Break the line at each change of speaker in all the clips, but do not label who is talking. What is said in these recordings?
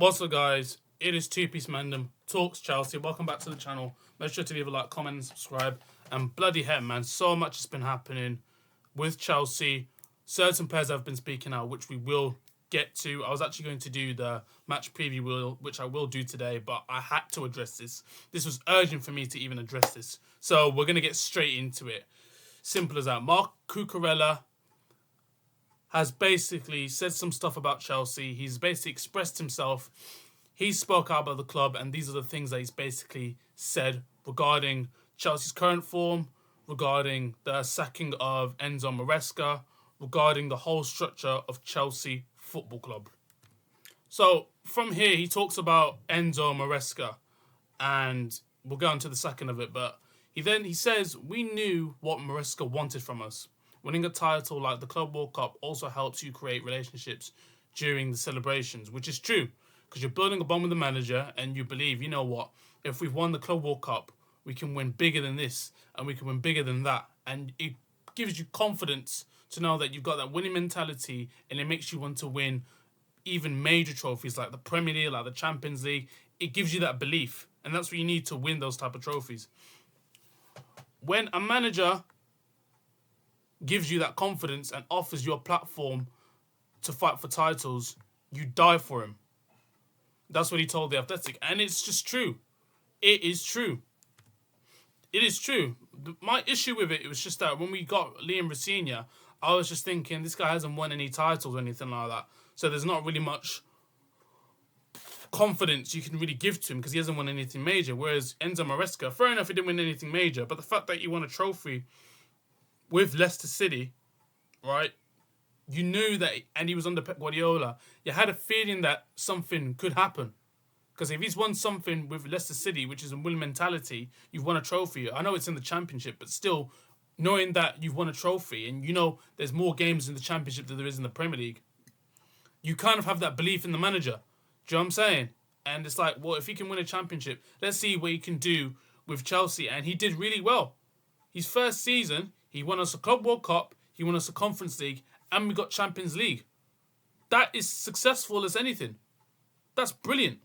What's up, guys? It is Two Piece Mandem Talks Chelsea. Welcome back to the channel. Make sure to leave a like, comment, and subscribe. And bloody hell, man, so much has been happening with Chelsea. Certain players have been speaking out, which we will get to. I was actually going to do the match preview, which I will do today, but I had to address this. This was urgent for me to even address this. So we're going to get straight into it. Simple as that. Marc has basically said some stuff about Chelsea. He's basically expressed himself. He spoke out about the club, and these are the things that he's basically said regarding Chelsea's current form, regarding the sacking of ENZO MARESCA, regarding the whole structure of Chelsea Football Club. So from here, he talks about ENZO MARESCA, and we'll get on to the second of it, but he says, we knew what MARESCA wanted from us. Winning a title like the Club World Cup also helps you create relationships during the celebrations, which is true, because you're building a bond with the manager and you believe, you know what, if we've won the Club World Cup, we can win bigger than this and we can win bigger than that. And it gives you confidence to know that you've got that winning mentality, and it makes you want to win even major trophies like the Premier League, like the Champions League. It gives you that belief, and that's what you need to win those type of trophies. When a manager gives you that confidence and offers you a platform to fight for titles, you die for him. That's what he told The Athletic. And it's just true. It is true. It is true. My issue with it was just that when we got Liam Rosenior, I was just thinking, this guy hasn't won any titles or anything like that. So there's not really much confidence you can really give to him because he hasn't won anything major. Whereas ENZO MARESCA, fair enough, he didn't win anything major. But the fact that he won a trophy with Leicester City, right? You knew that, and he was under Pep Guardiola. You had a feeling that something could happen. Because if he's won something with Leicester City, which is a winning mentality, you've won a trophy. I know it's in the Championship, but still, knowing that you've won a trophy, and you know there's more games in the Championship than there is in the Premier League, you kind of have that belief in the manager. Do you know what I'm saying? And it's like, well, if he can win a Championship, let's see what he can do with Chelsea. And he did really well. His first season, he won us a Club World Cup, he won us a Conference League, and we got Champions League. That is successful as anything. That's brilliant.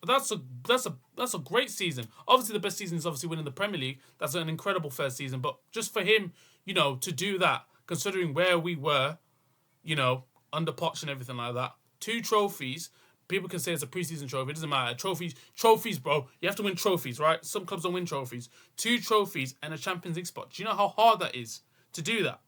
That's a great season. Obviously, the best season is obviously winning the Premier League. That's an incredible first season. But just for him, you know, to do that, considering where we were, you know, under Poch and everything like that, 2 trophies. People can say it's a preseason trophy. It doesn't matter. Trophies, bro. You have to win trophies, right? Some clubs don't win trophies. 2 trophies and a Champions League spot. Do you know how hard that is to do that?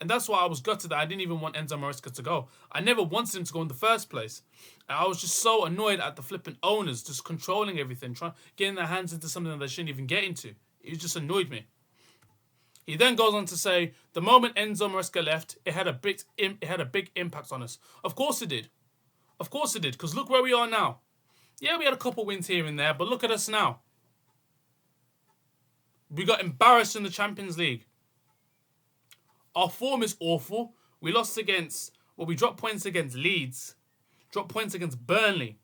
And that's why I was gutted that I didn't even want ENZO MARESCA to go. I never wanted him to go in the first place. And I was just so annoyed at the flipping owners just controlling everything, getting their hands into something that they shouldn't even get into. It just annoyed me. He then goes on to say, the moment ENZO MARESCA left, it had a big impact on us. Of course it did. Of course it did, because look where we are now. Yeah, we had a couple wins here and there, but look at us now. We got embarrassed in the Champions League. Our form is awful. We dropped points against Leeds. Dropped points against Burnley.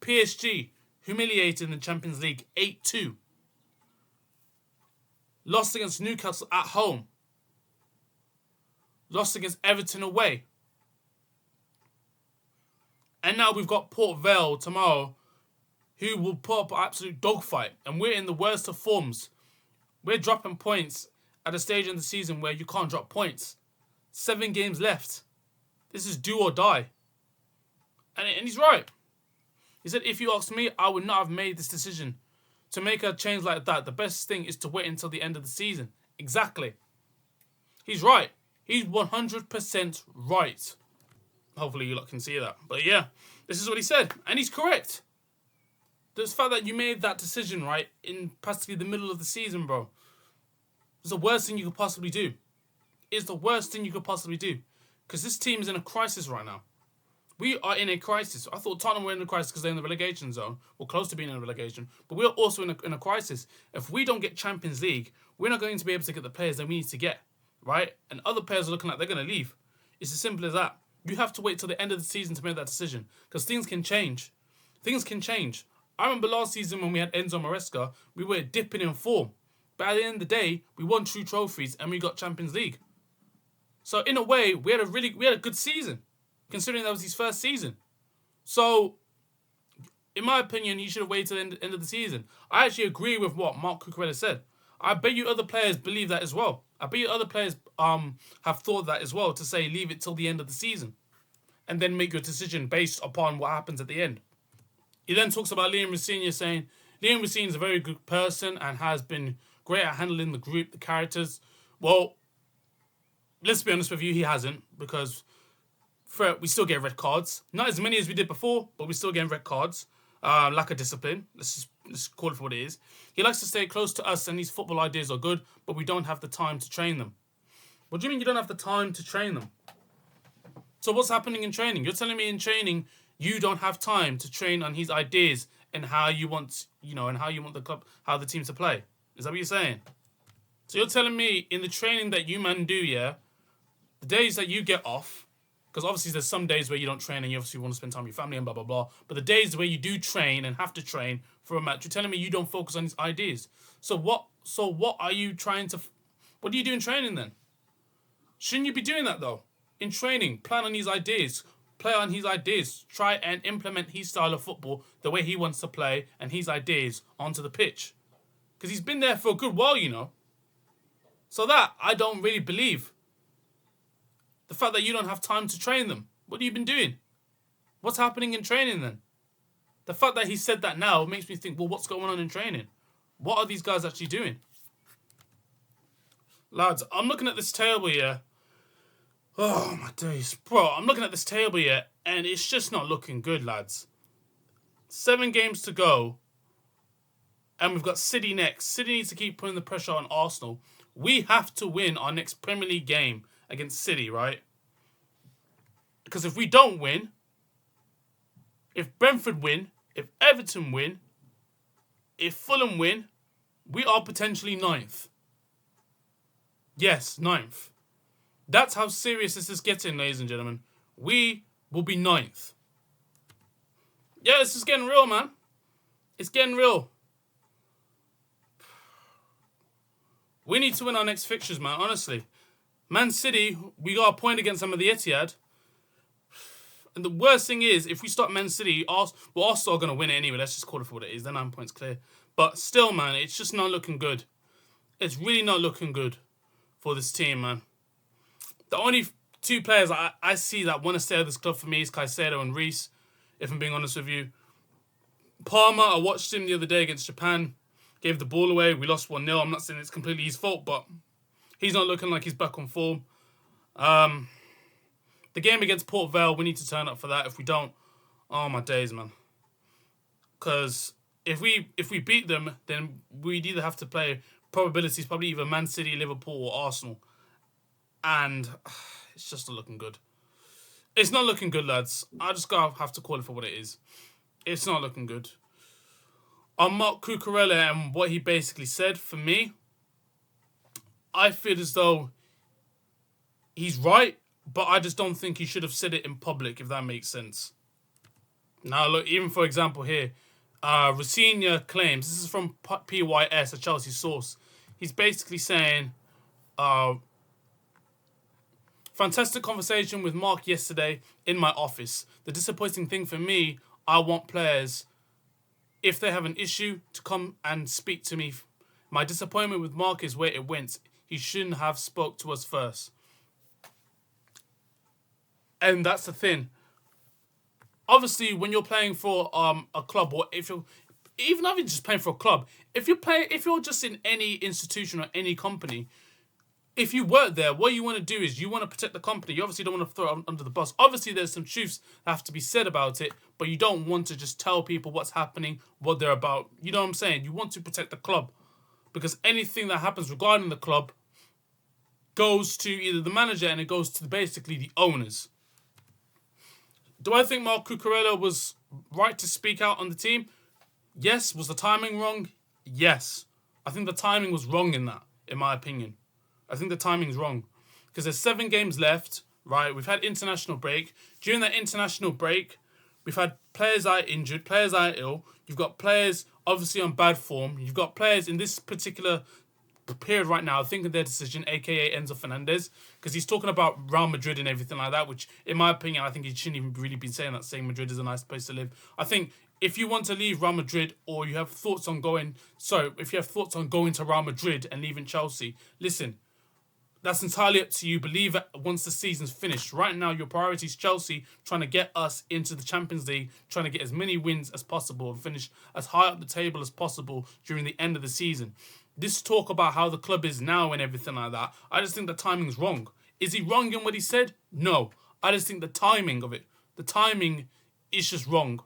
PSG, humiliated in the Champions League, 8-2. Lost against Newcastle at home. Lost against Everton away. And now we've got Port Vale tomorrow, who will put up an absolute dogfight. And we're in the worst of forms. We're dropping points at a stage in the season where you can't drop points. 7 games left. This is do or die. And he's right. He said, if you ask me, I would not have made this decision. To make a change like that, the best thing is to wait until the end of the season. Exactly. He's right. He's 100% right. Hopefully you lot can see that. But yeah, this is what he said. And he's correct. The fact that you made that decision, right, in practically the middle of the season, bro, is the worst thing you could possibly do. It's the worst thing you could possibly do. Because this team is in a crisis right now. We are in a crisis. I thought Tottenham were in a crisis because they're in the relegation zone. Or close to being in a relegation. But we're also in a crisis. If we don't get Champions League, we're not going to be able to get the players that we need to get. Right? And other players are looking like they're going to leave. It's as simple as that. You have to wait till the end of the season to make that decision. Because things can change. Things can change. I remember last season when we had ENZO MARESCA, we were dipping in form. But at the end of the day, we won 2 trophies and we got Champions League. So in a way, we had a good season, considering that was his first season. So, in my opinion, he should have waited till the end of the season. I actually agree with what Marc Cucurella said. I bet you other players believe that as well. I bet you other players have thought that as well, to say leave it till the end of the season and then make your decision based upon what happens at the end. He then talks about Liam Rossini, saying Liam Rossini is a very good person and has been great at handling the group, the characters. Well, let's be honest with you, he hasn't, because we still get red cards. Not as many as we did before, but we still get red cards. Lack of discipline. Let's call it for what it is. He likes to stay close to us, and his football ideas are good, but we don't have the time to train them. What do you mean you don't have the time to train them? So what's happening in training? You're telling me in training you don't have time to train on his ideas and how you want, and how you want the club, how the team to play. Is that what you're saying? So you're telling me in the training that you man do, yeah, the days that you get off, because obviously there's some days where you don't train and you obviously want to spend time with your family and blah, blah, blah. But the days where you do train and have to train for a match, you're telling me you don't focus on his ideas. So what are you trying to... What do you do in training then? Shouldn't you be doing that though? In training, plan on his ideas. Play on his ideas. Try and implement his style of football, the way he wants to play, and his ideas onto the pitch. Because he's been there for a good while, So that, I don't really believe. The fact that you don't have time to train them. What have you been doing? What's happening in training then? The fact that he said that now makes me think, well, what's going on in training? What are these guys actually doing? Lads, I'm looking at this table here. Oh, my days. Bro, I'm looking at this table here, and it's just not looking good, lads. 7 games to go, and we've got City next. City needs to keep putting the pressure on Arsenal. We have to win our next Premier League game against City, right? Because if we don't win, if Brentford win, if Everton win, if Fulham win, we are potentially 9th. Yes, 9th. That's how serious this is getting, ladies and gentlemen. We will be 9th. Yeah, this is getting real, man. It's getting real. We need to win our next fixtures, man, honestly. Man City, we got a point against them at the Etihad. And the worst thing is, if we stop Man City, we're also going to win it anyway. Let's just call it for what it is. They're 9 points clear. But still, man, it's just not looking good. It's really not looking good for this team, man. The only 2 players I see that want to stay at this club for me is Caicedo and Reece, if I'm being honest with you. Palmer, I watched him the other day against Japan. Gave the ball away. We lost 1-0. I'm not saying it's completely his fault, but he's not looking like he's back on form. The game against Port Vale, we need to turn up for that. If we don't, oh my days, man. Because if we beat them, then we'd either have to play probabilities, probably either Man City, Liverpool, or Arsenal. And it's just not looking good. It's not looking good, lads. I just gotta have to call it for what it is. It's not looking good. On Marc Cucurella and what he basically said, for me, I feel as though he's right, but I just don't think he should have said it in public, if that makes sense. Now, look, even for example here, Rossini claims, this is from PYS, a Chelsea source, he's basically saying, fantastic conversation with Marc yesterday in my office. The disappointing thing for me, I want players, if they have an issue, to come and speak to me. My disappointment with Marc is where it went. He shouldn't have spoke to us first. And that's the thing. Obviously, when you're playing for a club, or if you're even not even just playing for a club, if you're just in any institution or any company, if you work there, what you want to do is you want to protect the company. You obviously don't want to throw it under the bus. Obviously, there's some truths that have to be said about it, but you don't want to just tell people what's happening, what they're about. You know what I'm saying? You want to protect the club, because anything that happens regarding the club goes to either the manager and it goes to basically the owners. Do I think Marc Cucurella was right to speak out on the team? Yes. Was the timing wrong? Yes. I think the timing was wrong in that, in my opinion. I think the timing's wrong. Because there's 7 games left, right? We've had international break. During that international break, we've had players that are injured, players that are ill. You've got players obviously on bad form. You've got players in this particular period right now thinking their decision, aka Enzo Fernandez, because he's talking about Real Madrid and everything like that, which in my opinion, I think he shouldn't even really be saying that, saying Madrid is a nice place to live. I think if you want to leave Real Madrid, or you have thoughts on going, if you have thoughts on going to Real Madrid and leaving Chelsea, listen, that's entirely up to you. Believe it once the season's finished. Right now, your priority is Chelsea, trying to get us into the Champions League, trying to get as many wins as possible and finish as high up the table as possible during the end of the season. This talk about how the club is now and everything like that, I just think the timing's wrong. Is he wrong in what he said? No. I just think the timing of it, the timing is just wrong.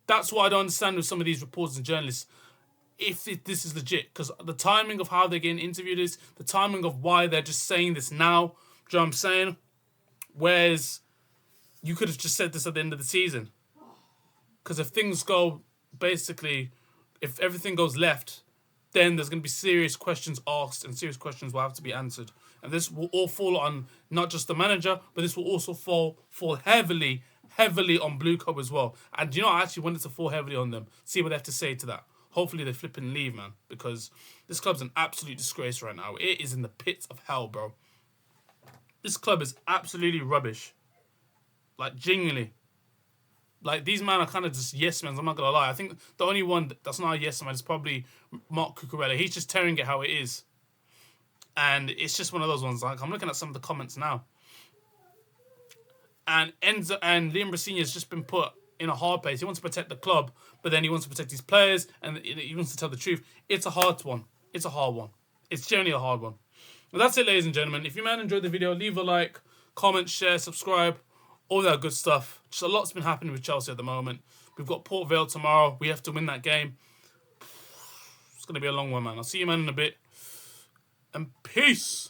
That's what I don't understand with some of these reporters and journalists. If this is legit, because the timing of how they're getting interviewed is, the timing of why they're just saying this now, do you know what I'm saying? Whereas you could have just said this at the end of the season. Because if things go, basically, if everything goes left, then there's going to be serious questions asked and serious questions will have to be answered. And this will all fall on not just the manager, but this will also fall heavily on Blue Club as well. And you know, I actually wanted to fall heavily on them, see what they have to say to that. Hopefully they flip and leave, man, because this club's an absolute disgrace right now. It is in the pits of hell, bro. This club is absolutely rubbish. Like, genuinely. Like, these men are kind of just yes men, I'm not going to lie. I think the only one that's not a yes man is probably Marc Cucurella. He's just tearing it how it is. And it's just one of those ones. Like, I'm looking at some of the comments now. And Enzo and Liam Brasinia's just been put in a hard place. He wants to protect the club, but then he wants to protect his players, and he wants to tell the truth. It's a hard one. It's a hard one. It's generally a hard one. Well, that's it, ladies and gentlemen. If you man enjoyed the video, leave a like, comment, share, subscribe, all that good stuff. Just a lot's been happening with Chelsea at the moment. We've got Port Vale tomorrow. We have to win that game. It's going to be a long one, man. I'll see you, man, in a bit. And peace.